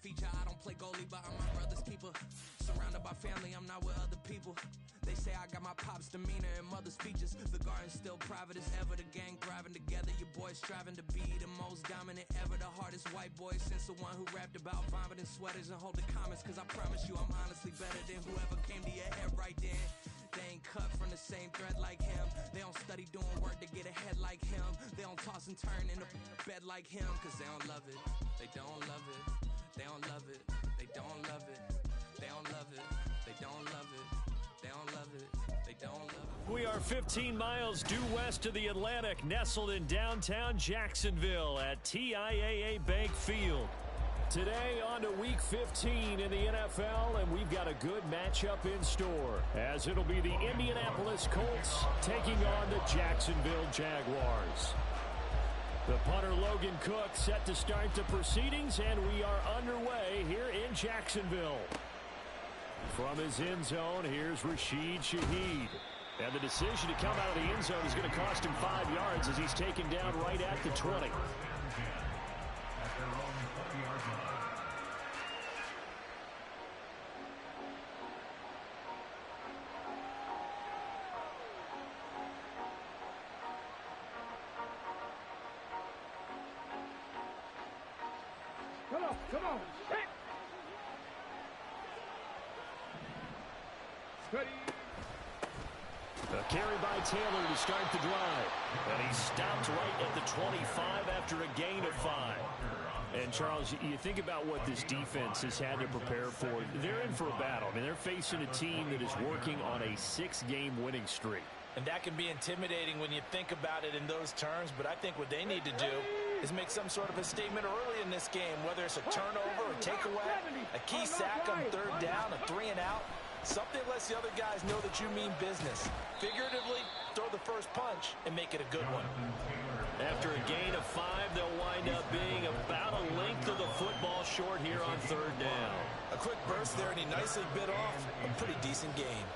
feature. I don't play goalie, but I'm my brother's keeper. Surrounded by family, I'm not with other people. They say I got my pop's demeanor and mother's features. The garden's still private as ever. The gang thriving together. Your boys striving to be the most dominant ever. The hardest white boy since the one who rapped about vomiting sweaters and holding comments. Cause I promise you I'm honestly better than whoever came to your head right then. They ain't cut from the same thread like him. They don't study doing work to get ahead like him. They don't toss and turn in the bed like him. Cause they don't love it. They don't love it. They don't love it. They don't love it. They don't love it. They don't love it. They don't love it. They don't love it. We are 15 miles due west of the Atlantic, nestled in downtown Jacksonville at TIAA Bank Field. Today on to Week 15 in the NFL, and we've got a good matchup in store, as it'll be the Indianapolis Colts taking on the Jacksonville Jaguars. The punter Logan Cook set to start the proceedings, and we are underway here in Jacksonville. From his end zone, here's Rashid Shaheed. And the decision to come out of the end zone is going to cost him 5 yards as he's taken down right at the 20. Come on. Steady. A carry by Taylor to start the drive. And he stopped right at the 25 after a gain of 5. And, Charles, you think about what this defense has had to prepare for. They're in for a battle. I mean, they're facing a team that is working on a 6-game winning streak. And that can be intimidating when you think about it in those terms. But I think what they need to do is make some sort of a statement early in this game, whether it's a turnover, a takeaway, a key sack on third down, a 3-and-out. Something lets the other guys know that you mean business. Figuratively, throw the first punch and make it a good one. After a gain of 5, they'll wind up being about a length of the football short here on third down. A quick burst there, and he nicely bit off a pretty decent gain.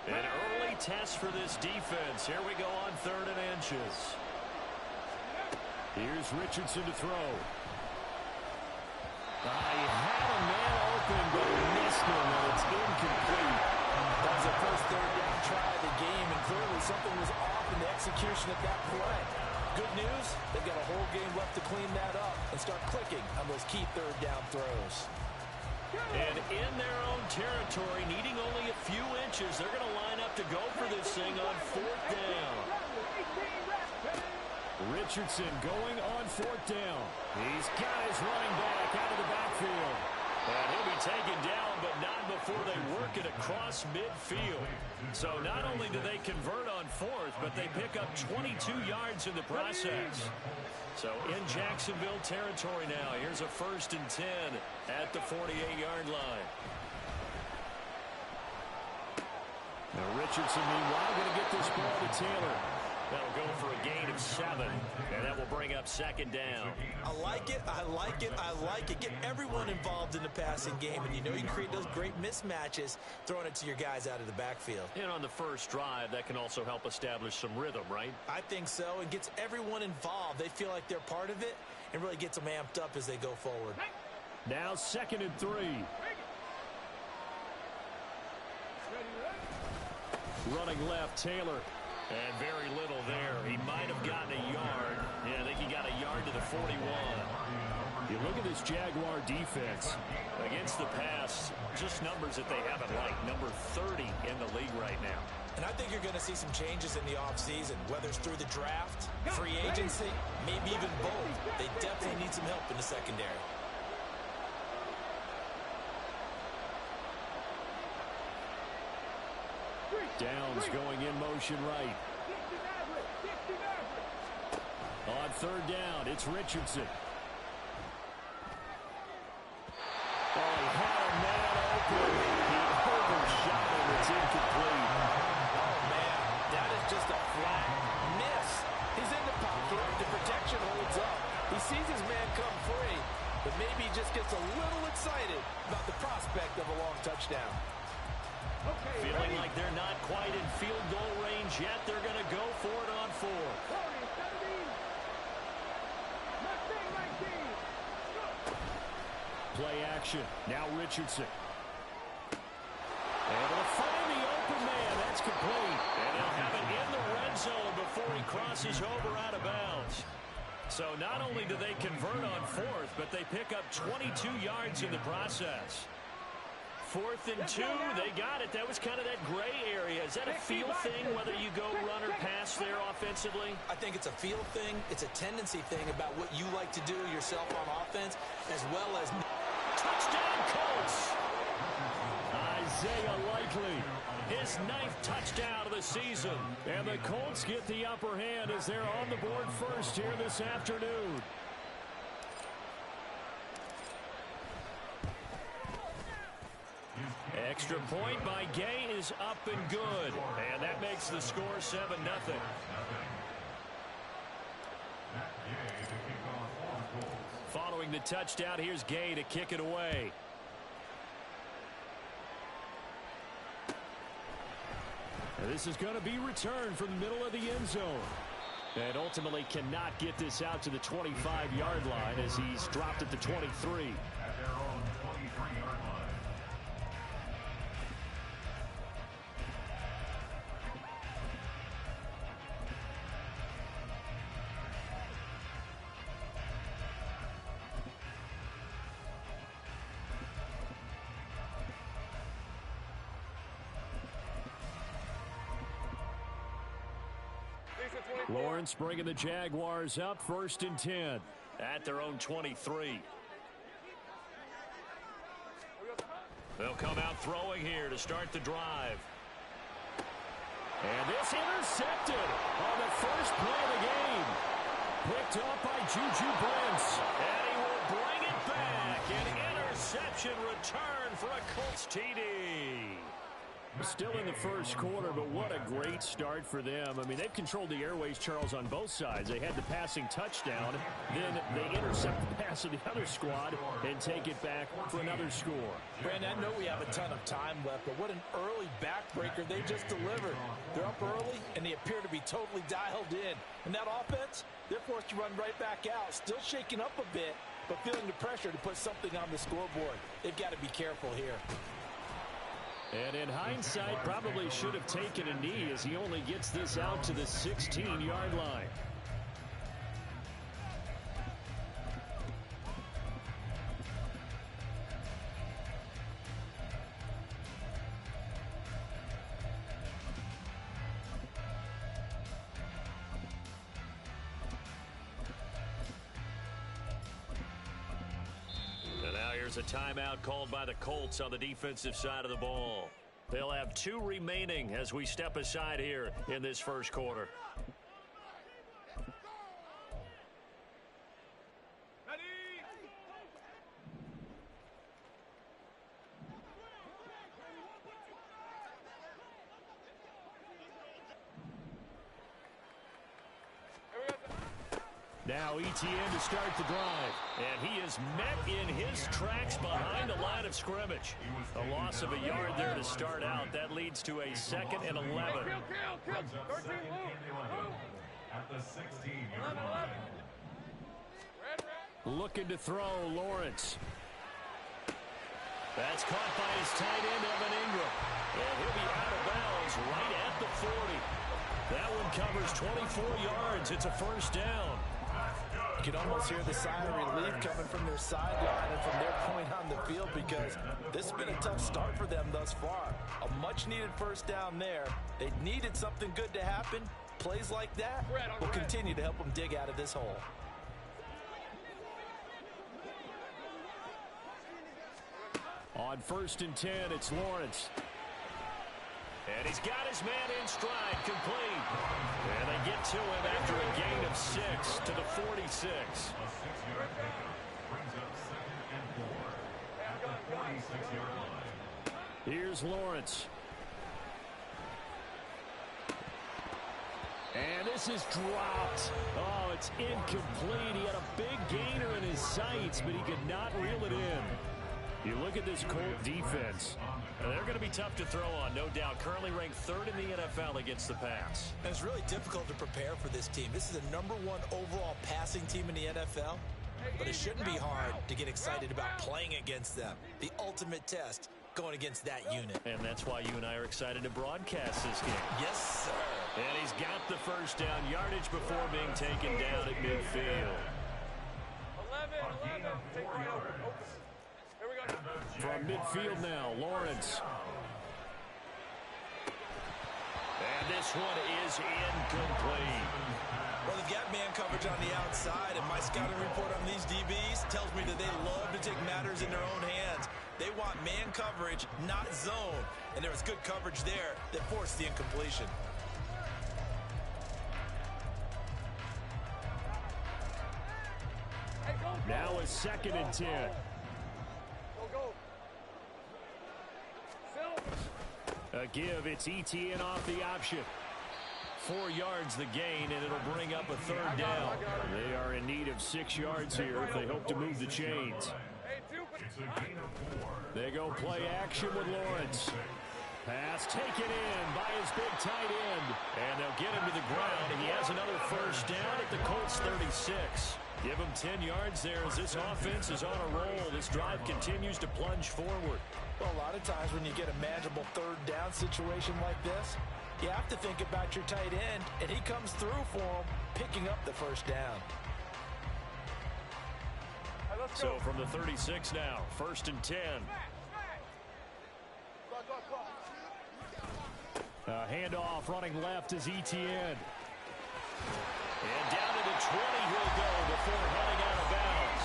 An early test for this defense. Here we go on 3rd and inches. Here's Richardson to throw. He had a man open, but he missed him, and it's incomplete. That was the first third down try of the game, and clearly something was off in the execution of that play. Good news, they've got a whole game left to clean that up and start clicking on those key third down throws. And in their own territory, needing only a few inches, they're going to line up to go for this thing on 4th down. Richardson going on 4th down. He's got his running back out of the backfield. And he'll be taken down, but not before they work it across midfield. So not only do they convert on 4th, but they pick up 22 yards in the process. So in Jacksonville territory now, here's a 1st and 10 at the 48-yard line. Now Richardson, meanwhile, going to get this ball to Taylor. That'll go for a gain of 7, and that will bring up 2nd down. I like it, I like it, I like it. Get everyone involved in the passing game, and you know you can create those great mismatches throwing it to your guys out of the backfield. And on the first drive, that can also help establish some rhythm, right? I think so. It gets everyone involved. They feel like they're part of it and really gets them amped up as they go forward. Now 2nd and 3. Running left, Taylor. And very little there. He might have gotten a yard. Yeah, I think he got a yard to the 41. You look at this Jaguar defense. Against the pass, just numbers that they haven't liked. Number 30 in the league right now. And I think you're going to see some changes in the offseason, whether it's through the draft, free agency, maybe even both. They definitely need some help in the secondary. Downs going in motion right. On 3rd down, it's Richardson. Oh, he had a man open. He overshot him. It's incomplete. Oh, man, that is just a flat miss. He's in the pocket. The protection holds up. He sees his man come free, but maybe he just gets a little excited about the prospect of a long touchdown. Okay, feeling like they're not quite in field goal range yet. They're going to go for it on 4. Play action. Now Richardson. Able to find the open man. That's complete. And they'll have it in the red zone before he crosses over out of bounds. So not only do they convert on fourth, but they pick up 22 yards in the process. 4th and 2, they got it. That was kind of that gray area. Is that a feel thing, whether you go run or pass there offensively? I think it's a feel thing. It's a tendency thing about what you like to do yourself on offense, as well as... Touchdown, Colts! Isaiah Likely, his 9th touchdown of the season. And the Colts get the upper hand as they're on the board first here this afternoon. Extra point by Gay is up and good. And that makes the score 7-0. Following the touchdown, here's Gay to kick it away. And this is going to be returned from the middle of the end zone. And ultimately cannot get this out to the 25-yard line as he's dropped at the 23. Lawrence bringing the Jaguars up 1st and 10 at their own 23. They'll come out throwing here to start the drive. And this intercepted on the first play of the game. Picked up by Juju Brents. And he will bring it back. An interception return for a Colts TD. Still in the first quarter, but what a great start for them. I mean, they've controlled the airways, Charles, on both sides. They had the passing touchdown, then they intercept the pass of the other squad and take it back for another score. Brandon, I know we have a ton of time left, but what an early backbreaker they just delivered. They're up early, and they appear to be totally dialed in. And that offense, they're forced to run right back out, still shaking up a bit, but feeling the pressure to put something on the scoreboard. They've got to be careful here. And in hindsight, probably should have taken a knee as he only gets this out to the 16-yard line. A timeout called by the Colts on the defensive side of the ball. They'll have 2 remaining as we step aside here in this first quarter. Now ETN to start the drive, and he is met in his tracks behind the line of scrimmage. A loss of a yard there to start out. That leads to a 2nd and 11. At the 16-yard line. Looking to throw, Lawrence. That's caught by his tight end, Evan Ingram. And he'll be out of bounds right at the 40. That one covers 24 yards. It's a first down. You can almost hear the sigh of relief coming from their sideline and from their point on the field, because this has been a tough start for them thus far. A much-needed first down there. They needed something good to happen. Plays like that will continue to help them dig out of this hole. On 1st and 10, it's Lawrence. And he's got his man in stride, complete. And they get to him after a gain of 6 to the 46. Here's Lawrence. And this is dropped. Oh, it's incomplete. He had a big gainer in his sights, but he could not reel it in. You look at this Colt defense. They're going to be tough to throw on, no doubt. Currently ranked 3rd in the NFL against the pass. And it's really difficult to prepare for this team. This is the #1 overall passing team in the NFL. but it shouldn't be hard to get excited about playing against them. The ultimate test going against that unit. And that's why you and I are excited to broadcast this game. Yes, sir. And he's got the first down yardage before being taken down at midfield. 11. Take right over. Here we go. From midfield now, Lawrence. And this one is incomplete. Well, they've got man coverage on the outside, and my scouting report on these DBs tells me that they love to take matters in their own hands. They want man coverage, not zone. And there was good coverage there that forced the incompletion. Now a 2nd and 10. Go. A give, it's ETN off the option. 4 yards the gain, and it'll bring up a 3rd down. They are in need of 6 yards here if they hope to move the chains. They go play action with Lawrence. Pass taken in by his big tight end. And they'll get him to the ground. He has another first down at the Colts 36. Give him 10 yards there as this offense is on a roll. This drive continues to plunge forward. Well, a lot of times when you get a manageable 3rd down situation like this, you have to think about your tight end, and he comes through for him, picking up the first down. So from the 36 now, 1st and 10. Handoff running left is ETN. And down to the 20 he'll go before heading out of bounds.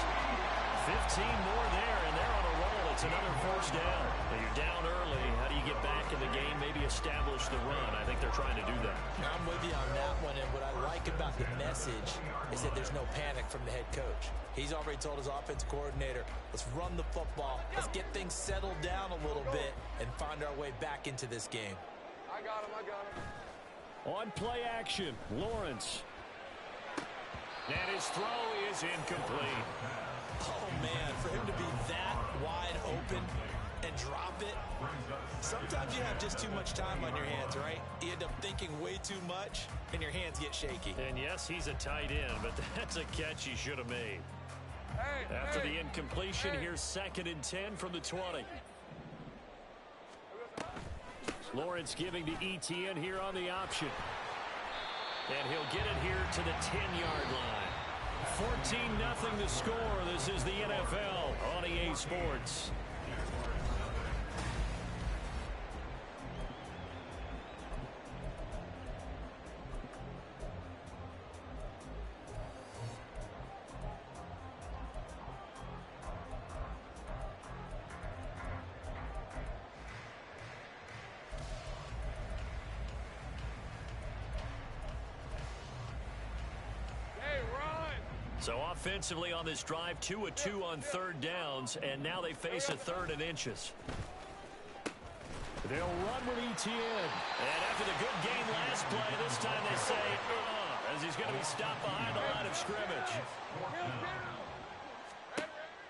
15 more there, and they're on a roll. It's another first down. Now you're down early. How do you get back in the game? Maybe establish the run. I think they're trying to do that. I'm with you on that one, and what I like about the message is that there's no panic from the head coach. He's already told his offense coordinator, let's run the football, let's get things settled down a little bit and find our way back into this game. I got him. On play action, Lawrence. And his throw is incomplete. Oh, man, for him to be that wide open and drop it, sometimes you have just too much time on your hands, right? You end up thinking way too much, and your hands get shaky. And yes, he's a tight end, but that's a catch he should have made. After the incompletion, here's 2nd and 10 from the 20. Lawrence giving to ETN here on the option. And he'll get it here to the 10-yard line. 14-0 the score. This is the NFL on EA Sports. So offensively on this drive, 2 of 2 on 3rd downs, and now they face a 3rd and inches. They'll run with ETN. And after the good gain last play, this time they say, as he's going to be stopped behind the line of scrimmage.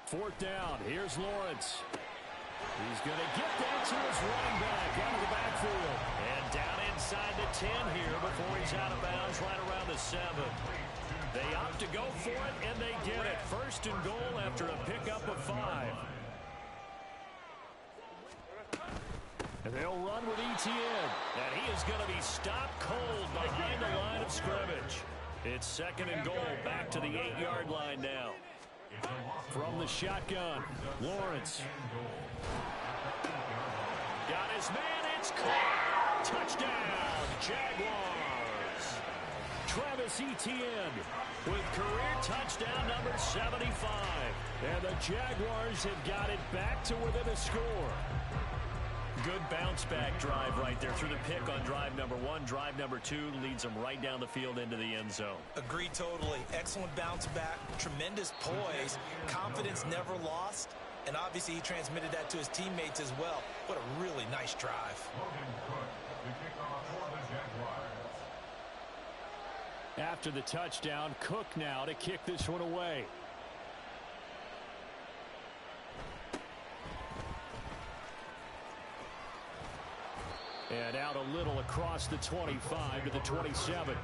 4th down, here's Lawrence. He's going to get that to his running back out of the backfield. And down inside the 10 here before he's out of bounds right around the 7. They opt to go for it, and they get it. 1st and goal after a pickup of 5. And they'll run with ETN. And he is going to be stopped cold behind the line of scrimmage. It's 2nd and goal, back to the 8-yard line now. From the shotgun, Lawrence. Got his man, it's caught. Touchdown, Jaguars. Travis Etienne with career touchdown number 75. And the Jaguars have got it back to within a score. Good bounce-back drive right there through the pick on drive number 1. Drive number 2 leads them right down the field into the end zone. Agree totally. Excellent bounce-back, tremendous poise, confidence never lost, and obviously he transmitted that to his teammates as well. What a really nice drive. After the touchdown, Cook now to kick this one away. And out a little across the 25 to the 27.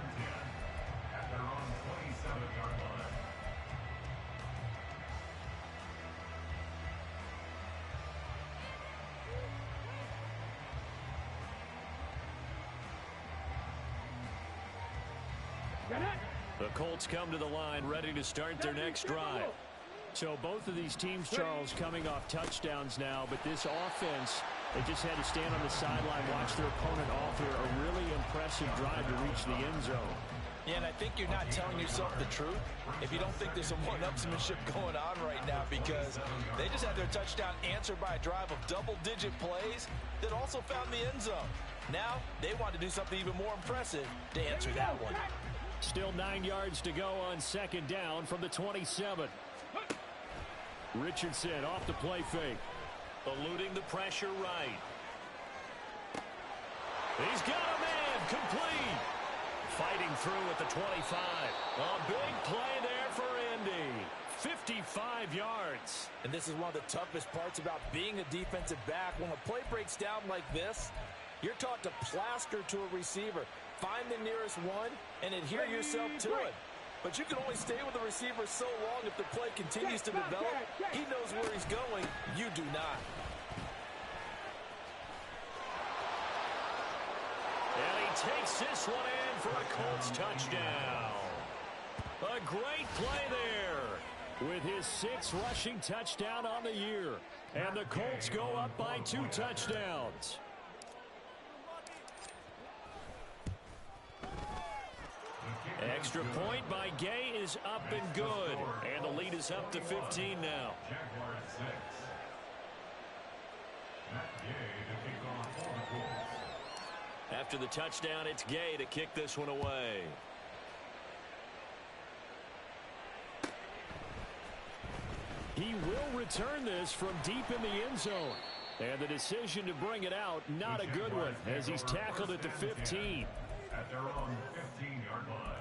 The Colts come to the line ready to start their next drive. So both of these teams, Charles, coming off touchdowns now, but this offense, they just had to stand on the sideline, watch their opponent offer a really impressive drive to reach the end zone. Yeah, and I think you're not telling yourself the truth if you don't think there's some one-upsmanship going on right now, because they just had their touchdown answered by a drive of double-digit plays that also found the end zone. Now they want to do something even more impressive to answer that one. Still 9 yards to go on second down from the 27. Richardson off the play fake. Eluding the pressure right. He's got a man complete. Fighting through at the 25. A big play there for Indy. 55 yards. And this is one of the toughest parts about being a defensive back. When a play breaks down like this, you're taught to plaster to a receiver. Find the nearest one and adhere yourself to it. But you can only stay with the receiver so long if the play continues to develop. He knows where he's going. You do not. And he takes this one in for a Colts touchdown. A great play there with his 6th rushing touchdown on the year. And the Colts go up by 2 touchdowns. Extra point by Gay is up and good. And the lead is up to 15 now. After the touchdown, it's Gay to kick this one away. He will return this from deep in the end zone. And the decision to bring it out, not a good one, as he's tackled at the 15. At their own 15-yard line.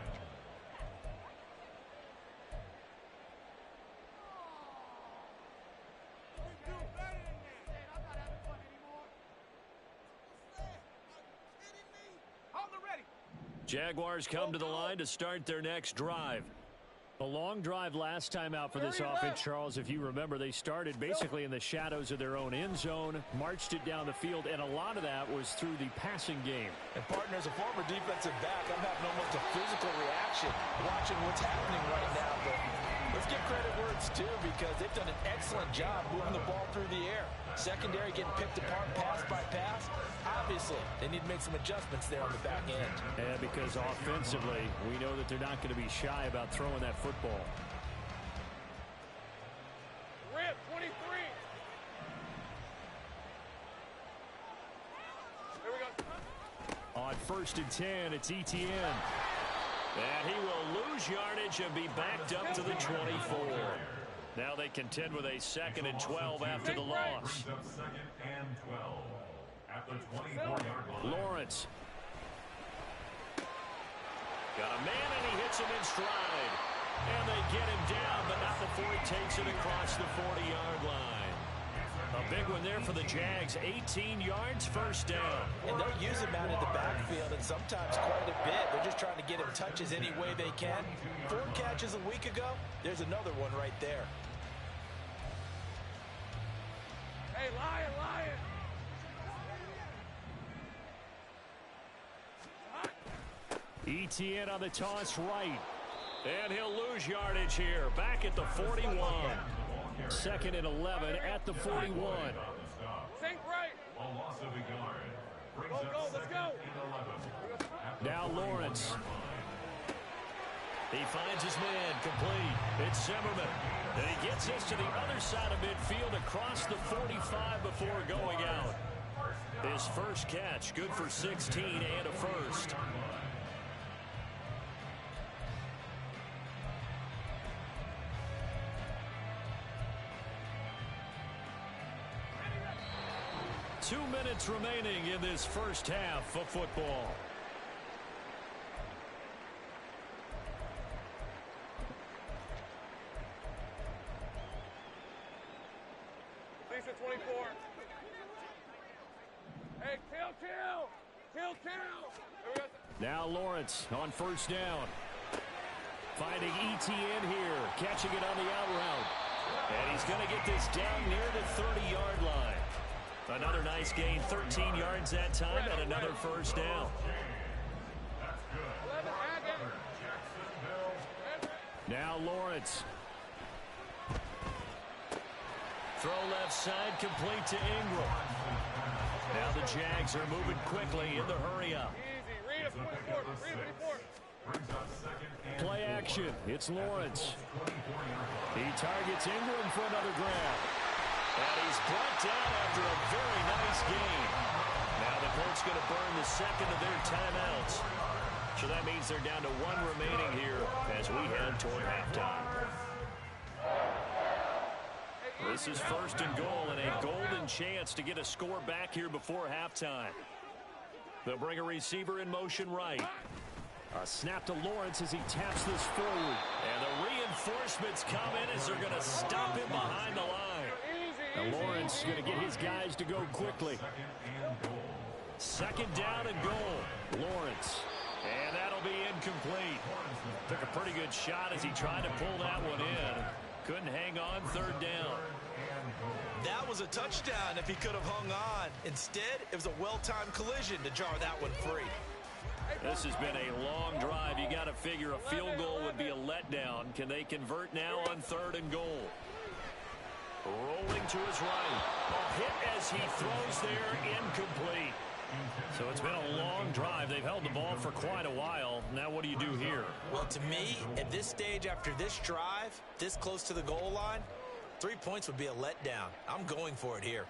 Jaguars come to the line to start their next drive. A long drive last time out for this offense, Charles. If you remember, they started basically in the shadows of their own end zone, marched it down the field, and a lot of that was through the passing game. And, partner, as a former defensive back, I'm having almost a physical reaction watching what's happening right now. But let's give credit where it's due, because they've done an excellent job moving the ball through the air. Secondary getting picked apart pass by pass. Obviously, they need to make some adjustments there on the back end. And because offensively, we know that they're not going to be shy about throwing that football. Rip, 23. Here we go. On 1st and 10, it's Etienne. And he will lose yardage and be backed up to the 24. Now they contend with a 2nd and 12 after the loss. 2nd and 12 at the 24-yard line. Lawrence. Got a man, and he hits him in stride. And they get him down, but not before he takes it across the 40-yard line. A big one there for the Jags. 18 yards, 1st down. And they'll use him out in the backfield, and sometimes quite a bit. They're just trying to get him touches any way they can. 4 catches a week ago. There's another one right there. Hey, Lion, Lion. Etienne on the toss right. And he'll lose yardage here. Back at the 41. 2nd and 11 at the 41. Sink right. A loss of a yard. Brings Go, up let's 2nd go. and 11. Now Lawrence. He finds his man complete. It's Zimmerman. And he gets this to the other side of midfield across the 45 before going out. His first catch, good for 16 and a 1st. Two minutes remaining in this first half of football. Lisa, 24. Hey, kill. Here we go. Now Lawrence on 1st down. Finding Etienne here, catching it on the out route. And he's going to get this down near the 30-yard line. Another nice gain, 13 yards that time, and another 1st down. Now Lawrence. Throw left side, complete to Ingram. Now the Jags are moving quickly in the hurry-up. Easy. Read it. Read it. Report. Play action. It's Lawrence. He targets Ingram for another grab. And he's brought down after a very nice game. Now the Colts going to burn the second of their timeouts. So that means they're down to one remaining here as we head toward halftime. This is first and goal and a golden chance to get a score back here before halftime. They'll bring a receiver in motion right. A snap to Lawrence as he taps this forward. And the reinforcements come in as they're going to stop him behind the line. Now Lawrence is going to get his guys to go quickly. Second down and goal. Lawrence. And that'll be incomplete. Took a pretty good shot as he tried to pull that one in. Couldn't hang on third down. That was a touchdown if he could have hung on. Instead, it was a well-timed collision to jar that one free. This has been a long drive. You got to figure a field goal would be a letdown. Can they convert now on third and goal? Rolling to his right. A hit as he throws there, incomplete. So it's been a long drive. They've held the ball for quite a while. Now what do you do here? Well, to me, at this stage after this drive, this close to the goal line, 3 points would be a letdown. I'm going for it here.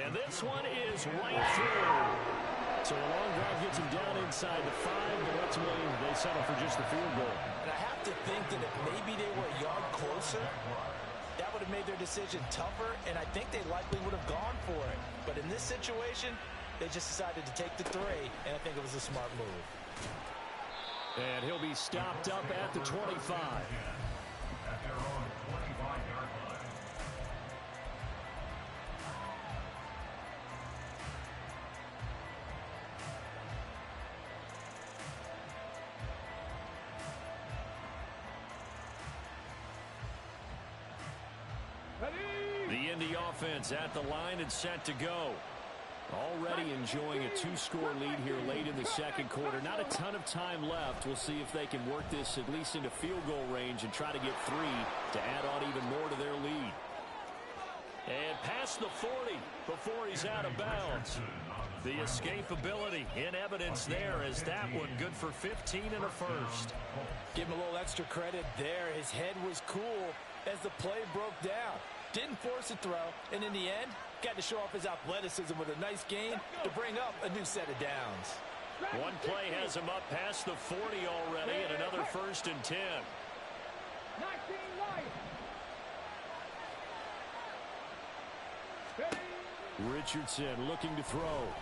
And this one is right through. So a long drive gets him down inside the 5, but ultimately they settle for just the field goal. And I have to think that if maybe they were a yard closer, that would have made their decision tougher, and I think they likely would have gone for it. But in this situation, they just decided to take the 3, and I think it was a smart move. And he'll be stopped up at the 25. At their own 25-yard line. The Indy offense at the line and set to go. Already enjoying a 2-score lead here late in the second quarter. Not a ton of time left. We'll see if they can work this at least into field goal range and try to get 3 to add on even more to their lead. And past the 40 before he's out of bounds. The escapability in evidence there as that one good for 15 and a first. Give him a little extra credit there. His head was cool as the play broke down. Didn't force a throw, and in the end, got to show off his athleticism with a nice gain to bring up a new set of downs. One play has him up past the 40 already, and another first and 10. 19 Richardson looking to throw.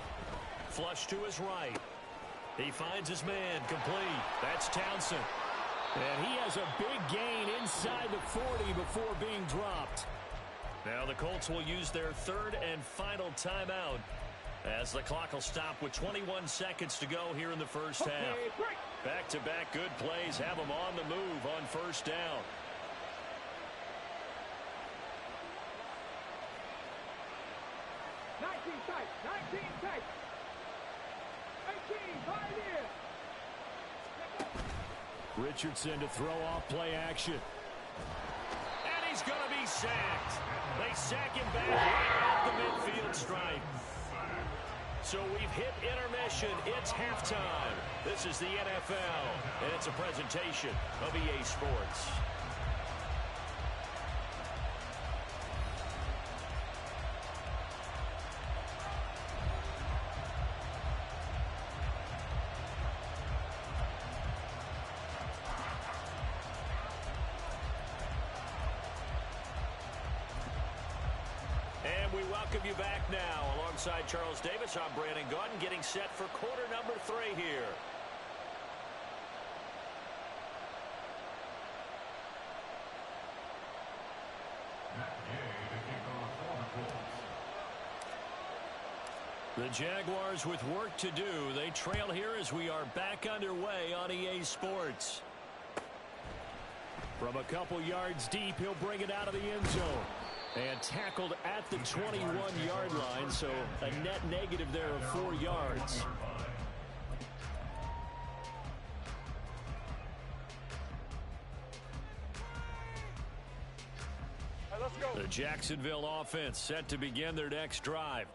Flush to his right. He finds his man complete. That's Townsend. And he has a big gain inside the 40 before being dropped. Now the Colts will use their third and final timeout as the clock will stop with 21 seconds to go here in the first half. Back-to-back good plays have them on the move on first down. Richardson to throw off play action. And he's going to be sacked. They sack him back right at the midfield stripe. So we've hit intermission. It's halftime. This is the NFL, and it's a presentation of EA Sports. We welcome you back now. Alongside Charles Davis, I'm Brandon Gaudin, getting set for quarter number 3 here. The Jaguars with work to do. They trail here as we are back underway on EA Sports. From a couple yards deep, he'll bring it out of the end zone. And tackled at the 21-yard line, so a net negative there of 4 yards. The Jacksonville offense set to begin their next drive.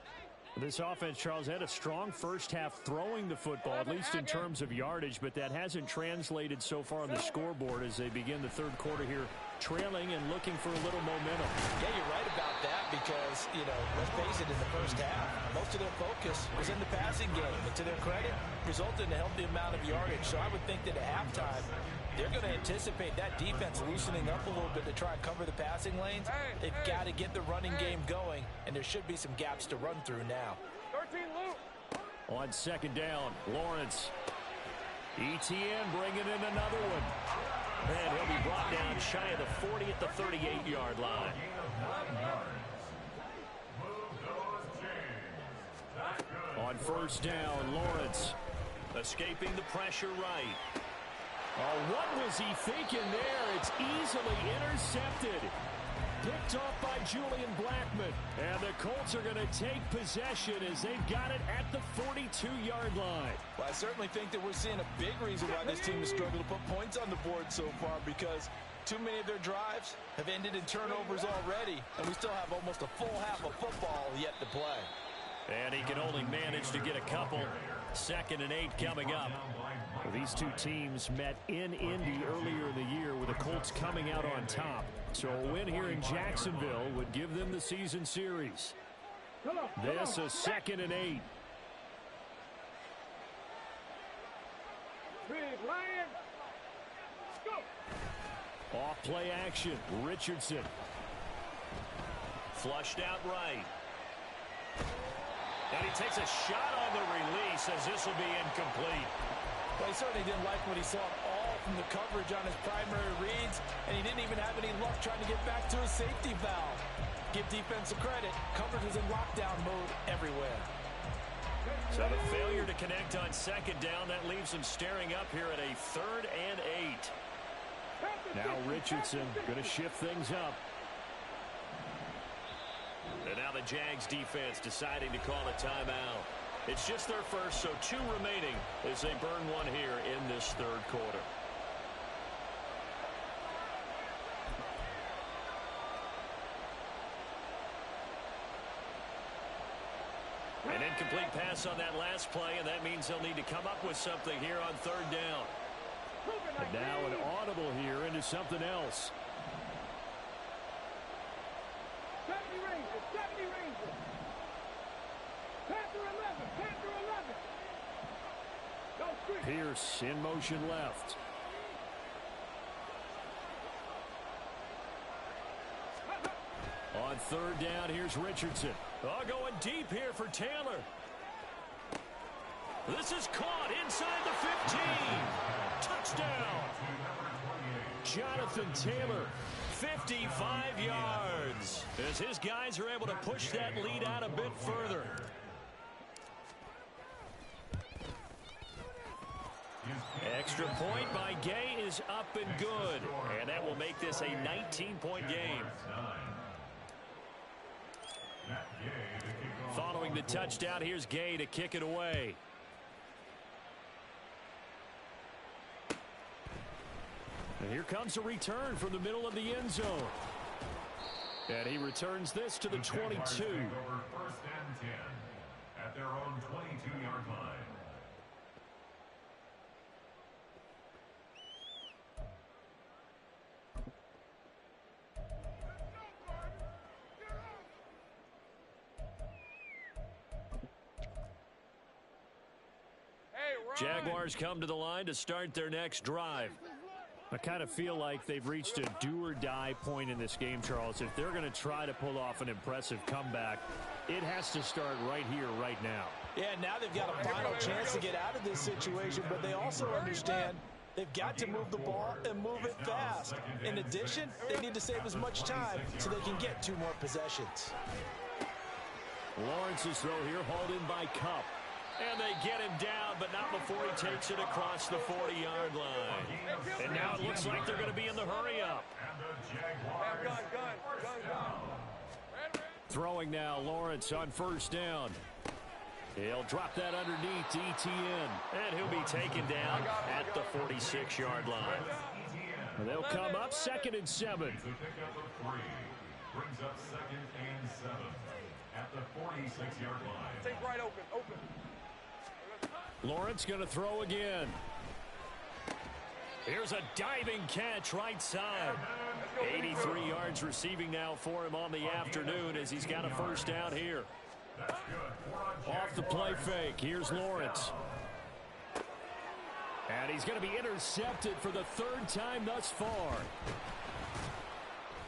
This offense, Charles, had a strong first half throwing the football, at least in terms of yardage, but that hasn't translated so far on the scoreboard as they begin the third quarter here, trailing and looking for a little momentum. Yeah, you're right about that because, let's face it, in the first half, most of their focus was in the passing game. And to their credit, resulted in a healthy amount of yardage. So I would think that at halftime, they're going to anticipate that defense loosening up a little bit to try and cover the passing lanes. They've got to get the running game going, and there should be some gaps to run through now. 13 loop. On second down, Lawrence. ETN bringing in another one. And he'll be brought down shy of the 40 at the 38-yard line. On first down, Lawrence escaping the pressure right. Oh, what was he thinking there? It's easily intercepted. Picked off by Julian Blackmon. And the Colts are going to take possession as they've got it at the 42-yard line. Well, I certainly think that we're seeing a big reason why this team has struggled to put points on the board so far, because too many of their drives have ended in turnovers already, and we still have almost a full half of football yet to play. And he can only manage to get a couple. 2nd and 8 coming up. Well, these two teams met in Indy earlier in the year with the Colts coming out on top. So a win here in Jacksonville would give them the season series. This is 2nd and 8. Big Lion. Go. Off play action. Richardson. Flushed out right. And he takes a shot on the release as this will be incomplete. Well, he certainly didn't like what he saw all from the coverage on his primary reads, and he didn't even have any luck trying to get back to his safety valve. Give defensive credit. Coverage was in lockdown mode everywhere. So the failure to connect on second down, that leaves him staring up here at a 3rd and 8. Now Richardson going to shift things up. And now the Jags defense deciding to call a timeout. It's just their first, so 2 remaining as they burn one here in this third quarter. An incomplete pass on that last play, and that means they'll need to come up with something here on 3rd down. And now an audible here into something else. 70 Rangers, 70 Rangers. Panther 11, Panther 11. Go quick. Pierce in motion left. On 3rd down, here's Richardson. Oh, going deep here for Taylor. This is caught inside the 15. Touchdown. Jonathan Taylor, 55 yards. As his guys are able to push that lead out a bit further. Extra point by Gay is up and good. And that will make this a 19-point game. Following the touchdown, here's Gay to kick it away. And here comes a return from the middle of the end zone. And he returns this to the 22. Over 1st and 10 at their own 22-yard line. Jaguars come to the line to start their next drive. I kind of feel like they've reached a do-or-die point in this game, Charles. If they're going to try to pull off an impressive comeback, it has to start right here, right now. Yeah, now they've got a final chance to get out of this situation, but they also understand they've got to move the ball and move it fast. In addition, they need to save as much time so they can get 2 more possessions. Lawrence's throw here hauled in by Kupp. And they get him down, but not before he takes it across the 40-yard line. And now it looks like they're going to be in the hurry-up. Throwing now, Lawrence on first down. He'll drop that underneath to ETN. And he'll be taken down at the 46-yard line. They'll come up 2nd and 7. It's a pickup of 3. Brings up 2nd and 7 at the 46-yard line. Take right open. Lawrence going to throw again. Here's a diving catch right side. 83 yards receiving now for him on the afternoon as he's got a first down here. Off the play fake, here's Lawrence. And he's going to be intercepted for the 3rd time thus far.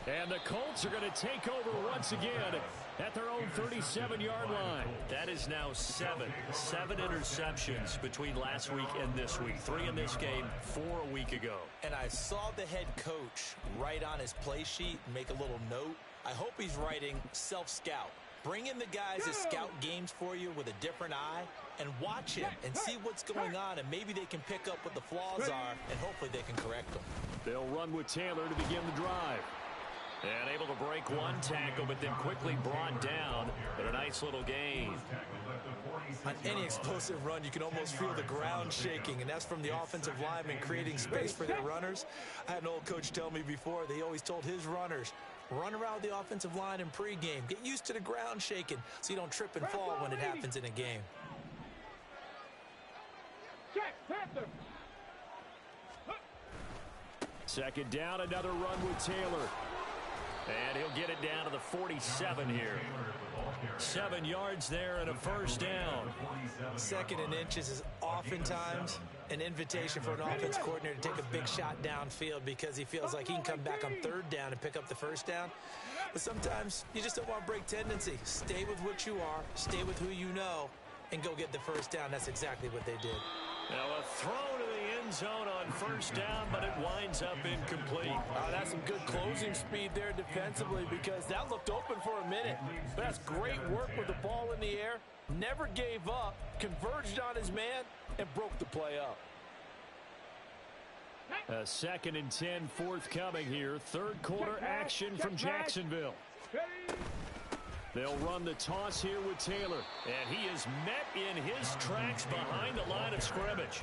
And the Colts are going to take over once again at their own 37-yard line. That is now 7 interceptions between last week and this week. 3 in this game, 4 a week ago. And I saw the head coach write on his play sheet, make a little note. I hope he's writing self-scout. Bring in the guys that scout games for you with a different eye and watch him and see what's going on, and maybe they can pick up what the flaws are, and hopefully they can correct them. They'll run with Taylor to begin the drive. And able to break one tackle, but then quickly brought down. But a nice little gain. On any explosive run, you can almost feel the ground shaking, and that's from the offensive linemen creating space for their runners. I had an old coach tell me before, they always told his runners, run around the offensive line in pregame. Get used to the ground shaking so you don't trip and fall when it happens in a game. Second down, another run with Taylor. And he'll get it down to the 47 here. 7 yards there and a first down. 2nd and inches is oftentimes an invitation for an offense coordinator to take a big shot downfield because he feels like he can come back on 3rd down and pick up the first down. But sometimes you just don't want to break tendency. Stay with what you are, stay with who you know, and go get the first down. That's exactly what they did. Now a throw to the end zone on first down, but it winds up incomplete. That's some good closing speed there defensively because that looked open for a minute. But that's great work with the ball in the air. Never gave up, converged on his man, and broke the play up. A 2nd and 10 forthcoming here. 3rd quarter action from Jacksonville. They'll run the toss here with Taylor. And he is met in his tracks behind the line of scrimmage.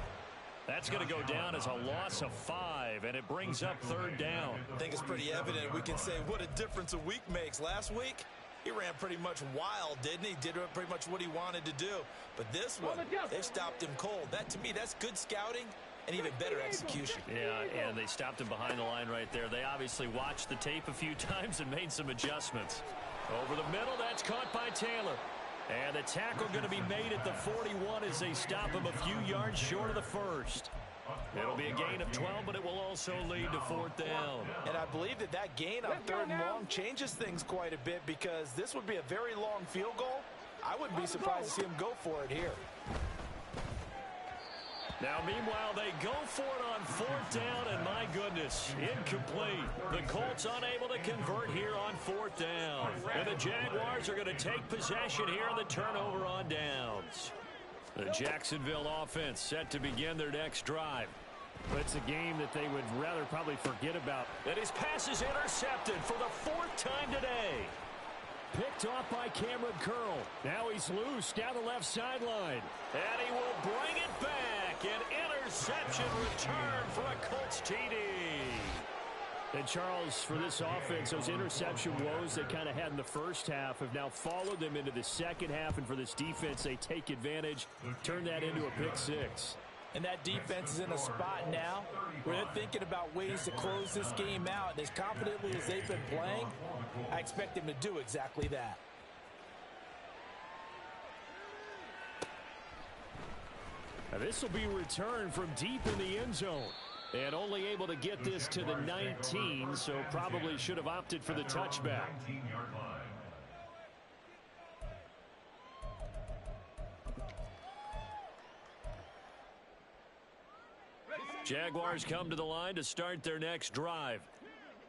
That's going to go down as a loss of 5, and it brings up 3rd down. I think it's pretty evident. We can say what a difference a week makes. Last week, he ran pretty much wild, didn't he? Did pretty much what he wanted to do. But this one, they stopped him cold. That, to me, that's good scouting and even better execution. Yeah, and they stopped him behind the line right there. They obviously watched the tape a few times and made some adjustments. Over the middle, that's caught by Taylor. And the tackle going to be made at the 41 as they stop him a few yards short of the first. It'll be a gain of 12, but it will also lead to 4th down. And I believe that gain on 3rd and long changes things quite a bit because this would be a very long field goal. I wouldn't be surprised to see him go for it here. Now, meanwhile, they go for it on 4th down, and my goodness, incomplete. The Colts unable to convert here on 4th down. And the Jaguars are going to take possession here on the turnover on downs. The Jacksonville offense set to begin their next drive. But it's a game that they would rather probably forget about. And his pass is intercepted for the 4th time today. Picked off by Cameron Curl. Now he's loose down the left sideline. And he will bring it back. An interception return for a Colts TD. And Charles, for this offense, those interception woes they kind of had in the first half have now followed them into the second half. And for this defense, they take advantage, turn that into a pick 6. And that defense is in a spot now where they're thinking about ways to close this game out. And as confidently as they've been playing, I expect them to do exactly that. Now this will be returned from deep in the end zone. And only able to get this to the 19, so probably should have opted for the touchback. Jaguars come to the line to start their next drive.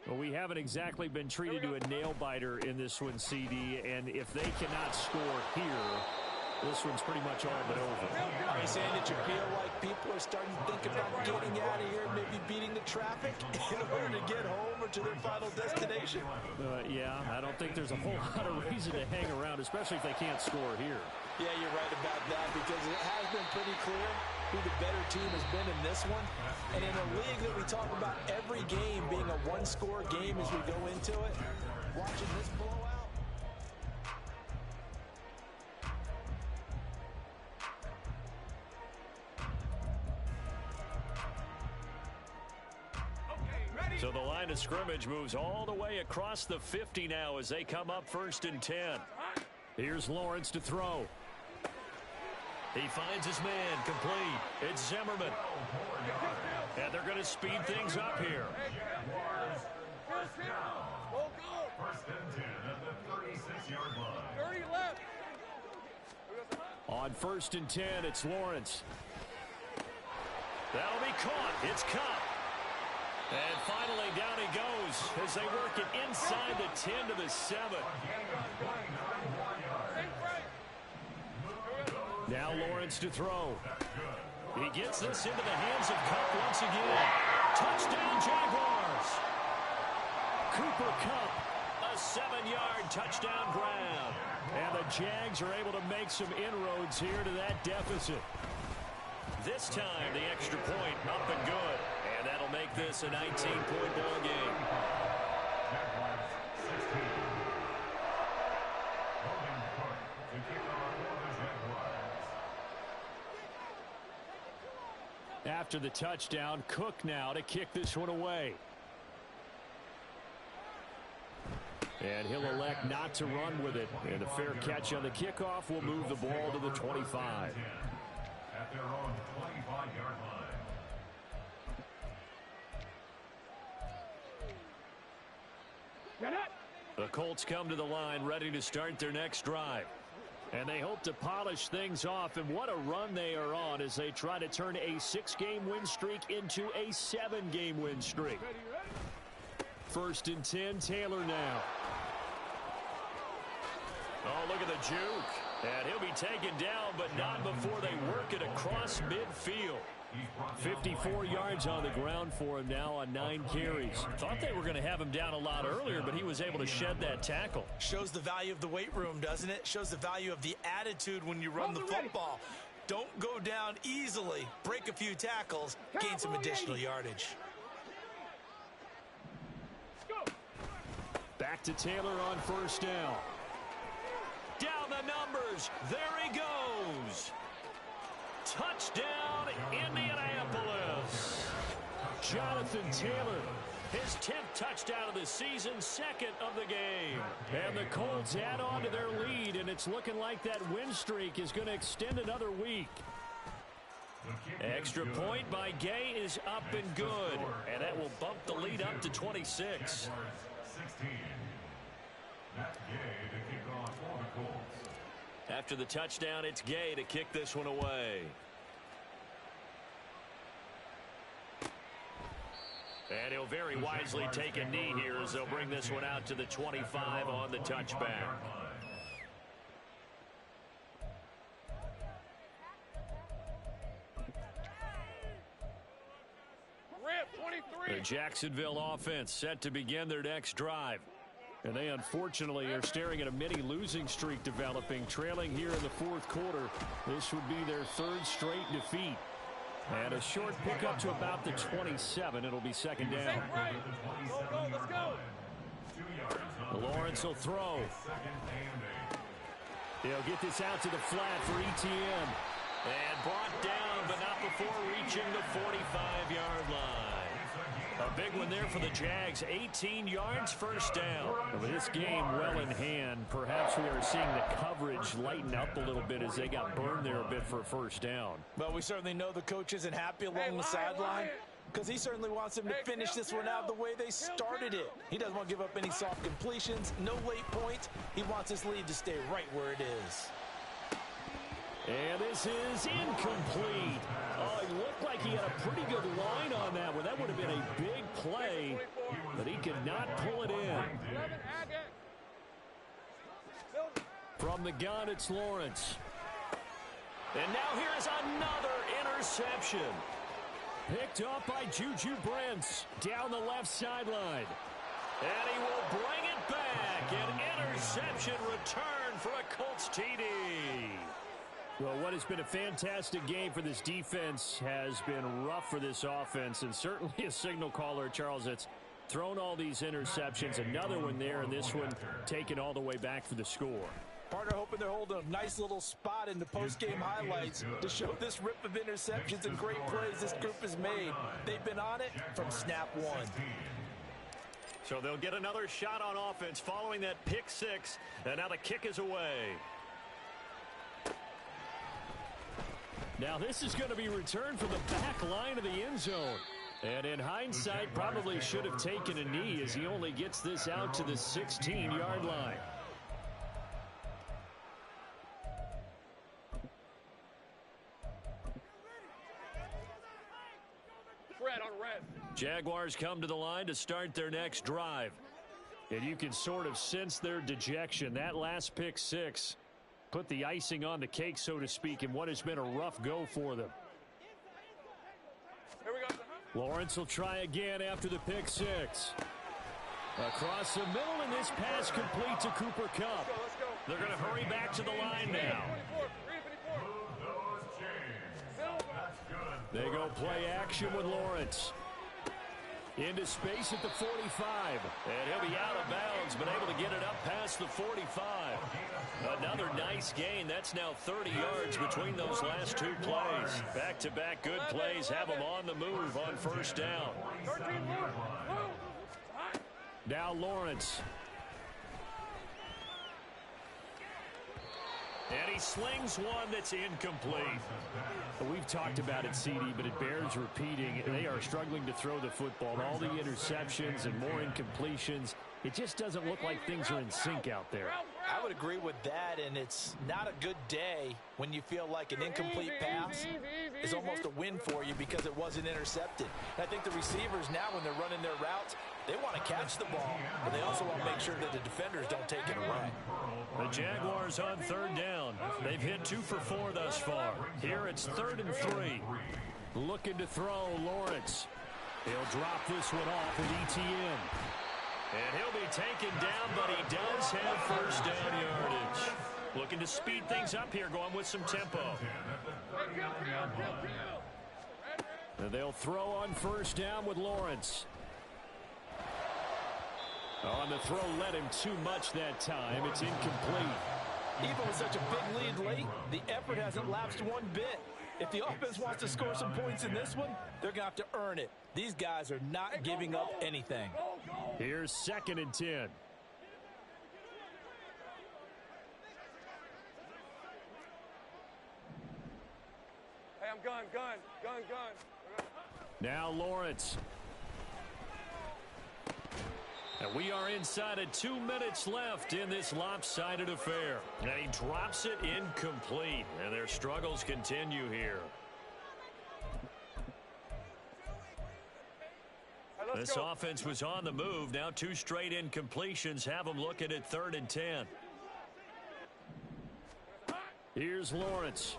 Well, we haven't exactly been treated to a nail-biter in this one, CD, and if they cannot score here, this one's pretty much all but over. Are you saying that you feel like people are starting to think about getting out of here, maybe beating the traffic in order to get home or to their final destination? Yeah, I don't think there's a whole lot of reason to hang around, especially if they can't score here. Yeah, you're right about that, because it has been pretty clear who the better team has been in this one. And in a league that we talk about every game being a one-score game as we go into it, watching this blowout. So the line of scrimmage moves all the way across the 50 now as they come up 1st and 10. Here's Lawrence to throw. He finds his man complete. It's Zimmerman. And they're going to speed things up here. First and 10 at the 36-yard line. 30 left. On 1st and 10, it's Lawrence. That'll be caught. It's Cup. And finally, down he goes as they work it inside the 10 to the 7. Now Lawrence to throw. He gets this into the hands of Cup once again. Touchdown, Jaguars. Cooper Cup, a 7-yard touchdown grab. And the Jags are able to make some inroads here to that deficit. This time, the extra point up and good. And that'll make this a 19-point ball game. After the touchdown, Cook now to kick this one away. And he'll elect not to run with it. And a fair catch on the kickoff will move the ball to the 25. At their own 25-yard line. The Colts come to the line ready to start their next drive. And they hope to polish things off. And what a run they are on as they try to turn a 6-game win streak into a 7-game win streak. 1st and 10, Taylor now. Oh, look at the juke. And he'll be taken down, but not before they work it across midfield. 54 yards on the ground for him now on 9 carries. Thought they were going to have him down a lot earlier, but he was able to shed that tackle. Shows the value of the weight room, doesn't it? Shows the value of the attitude when you run the football. Don't go down easily. Break a few tackles. Gain some additional yardage. Back to Taylor on 1st down. Down the numbers. There he goes. Touchdown, Indianapolis. Jonathan Taylor, his 10th touchdown of the season, 2nd of the game. And the Colts add on to their lead, and it's looking like that win streak is going to extend another week. Extra point by Gay is up and good, and that will bump the lead up to 26. 16. That's Gay to kick off for the Colts. After the touchdown, it's Gay to kick this one away. And he'll very wisely take a knee here as they'll bring this one out to the 25 on the touchback. The Jacksonville offense set to begin their next drive. And they unfortunately are staring at a mini losing streak developing, trailing here in the 4th quarter. This would be their 3rd straight defeat. And a short pickup to about the 27. It'll be 2nd down. Lawrence will throw. He'll get this out to the flat for ETN. And brought down, but not before reaching the 45-yard line. A big one there for the Jags. 18 yards, 1st down. With this game well in hand, perhaps we are seeing the coverage lighten up a little bit as they got burned there a bit for a 1st down. Well, we certainly know the coach isn't happy along the sideline because he certainly wants them to finish this one out the way they started it. He doesn't want to give up any soft completions, no late points. He wants his lead to stay right where it is. And this is incomplete. Oh, it looked like he had a pretty good line on that one. That would have been a big play, but he could not pull it in. From the gun, it's Lawrence. And now here's another interception. Picked up by Juju Brents down the left sideline. And he will bring it back. An interception return for a Colts TD. Well, what has been a fantastic game for this defense has been rough for this offense, and certainly a signal caller, Charles, that's thrown all these interceptions. Another one there, and this one taken all the way back for the score. Partner hoping they're holding a nice little spot in the post-game highlights to show this rip of interceptions and great plays this group has made. They've been on it from snap one. So they'll get another shot on offense following that pick six, and now the kick is away. Now this is going to be returned from the back line of the end zone. And in hindsight, probably should have taken a knee as he only gets this out to the 16-yard line. Jaguars come to the line to start their next drive. And you can sort of sense their dejection. That last pick six put the icing on the cake, so to speak, in what has been a rough go for them. Here we go. Lawrence will try again after the pick six. Across the middle, and this pass complete to Cooper Kupp. Let's go. They're going to hurry back to the line now. They go play action with Lawrence. Into space at the 45. And he'll be out of bounds, but able to get it up past the 45. Another nice gain. That's now 30 yards between those last two plays. Back-to-back good plays have them on the move on first down. Now Lawrence. And he slings one that's incomplete. We've talked about it, CD, but it bears repeating. They are struggling to throw the football. All the interceptions and more incompletions. It just doesn't look like things are in sync out there. I would agree with that, and it's not a good day when you feel like an incomplete pass is almost a win for you because it wasn't intercepted. I think the receivers now, when they're running their routes, they want to catch the ball, but they also want to make sure that the defenders don't take it away. The Jaguars on third down. They've hit 2 for 4 thus far. Here it's 3rd and 3. Looking to throw, Lawrence. He'll drop this one off with ETN. And he'll be taken down, but he does have first down yardage. Looking to speed things up here, going with some tempo. And they'll throw on first down with Lawrence. On the throw, led him too much that time. It's incomplete. Even with such a big lead late, the effort hasn't lapsed one bit. If the offense wants to score some points in this one, they're going to have to earn it. These guys are not giving up anything. Here's 2nd and 10. Hey, I'm gun. Now Lawrence. And we are inside of 2 minutes left in this lopsided affair. And he drops it incomplete. And their struggles continue here. This offense was on the move. Now 2 straight incompletions have them looking at 3rd and 10. Here's Lawrence.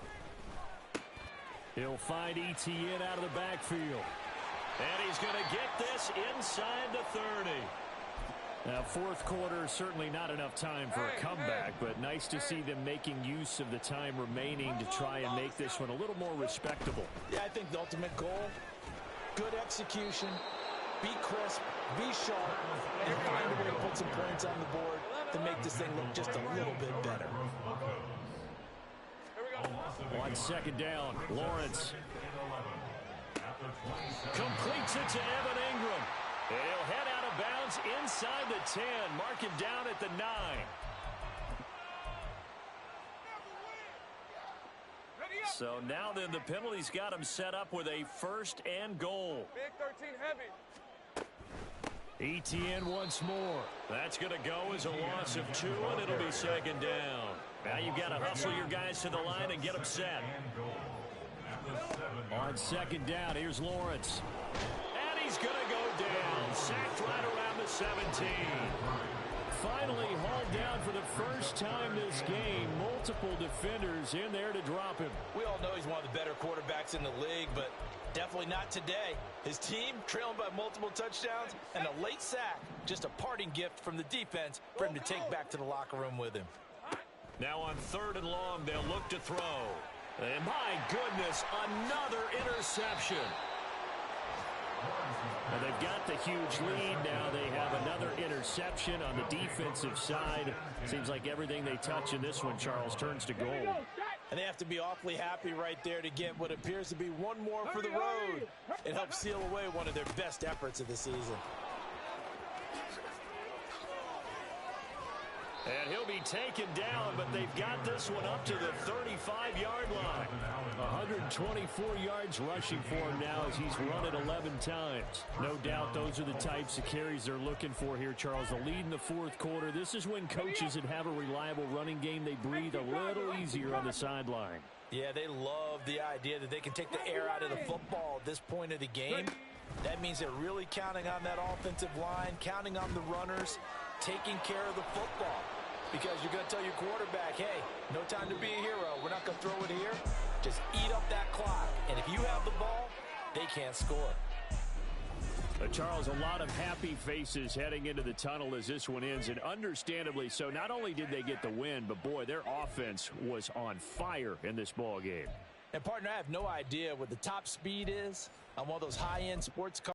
He'll find ETN out of the backfield. And he's going to get this inside the 30. Now, 4th quarter, certainly not enough time for a comeback, but nice to see them making use of the time remaining to try and make this one a little more respectable. Yeah, I think the ultimate goal, good execution, be crisp, be sharp, and find a way to put some points on the board to make this thing look just a little bit better. On 2nd down, Lawrence completes it to Evan Ingram. And he'll head out of bounds inside the 10. Mark him down at the 9. So now then the penalty's got him set up with a 1st and goal. Big 13 heavy. ETN once more. That's going to go as a loss of 2, and it'll be 2nd down. Now you've got to hustle your guys to the line and get them set. On 2nd down, here's Lawrence. And he's going to go down. Sacked right around the 17. finally hauled down for the first time this game. Multiple defenders in there to drop him. We all know he's one of the better quarterbacks in the league, but definitely not today. His team trailing by multiple touchdowns and a late sack. Just a parting gift from the defense for him to take back to the locker room with him. Now on 3rd and long, they'll look to throw. And my goodness, another interception. Well, they've got the huge lead. Now they have another interception on the defensive side. Seems like everything they touch in this one, Charles, turns to gold. And they have to be awfully happy right there to get what appears to be one more for the road. It helps seal away one of their best efforts of the season. And he'll be taken down, but they've got this one up to the 35-yard line. 124 yards rushing for him now as he's run it 11 times. No doubt those are the types of carries they're looking for here, Charles. The lead in the 4th quarter. This is when coaches that have a reliable running game, they breathe a little easier on the sideline. Yeah, they love the idea that they can take the air out of the football at this point of the game. That means they're really counting on that offensive line, counting on the runners, taking care of the football. Because you're going to tell your quarterback, hey, no time to be a hero. We're not going to throw it here. Just eat up that clock. And if you have the ball, they can't score. Charles, a lot of happy faces heading into the tunnel as this one ends, and understandably so. Not only did they get the win, but, boy, their offense was on fire in this ball game. And, partner, I have no idea what the top speed is on one of those high-end sports cars.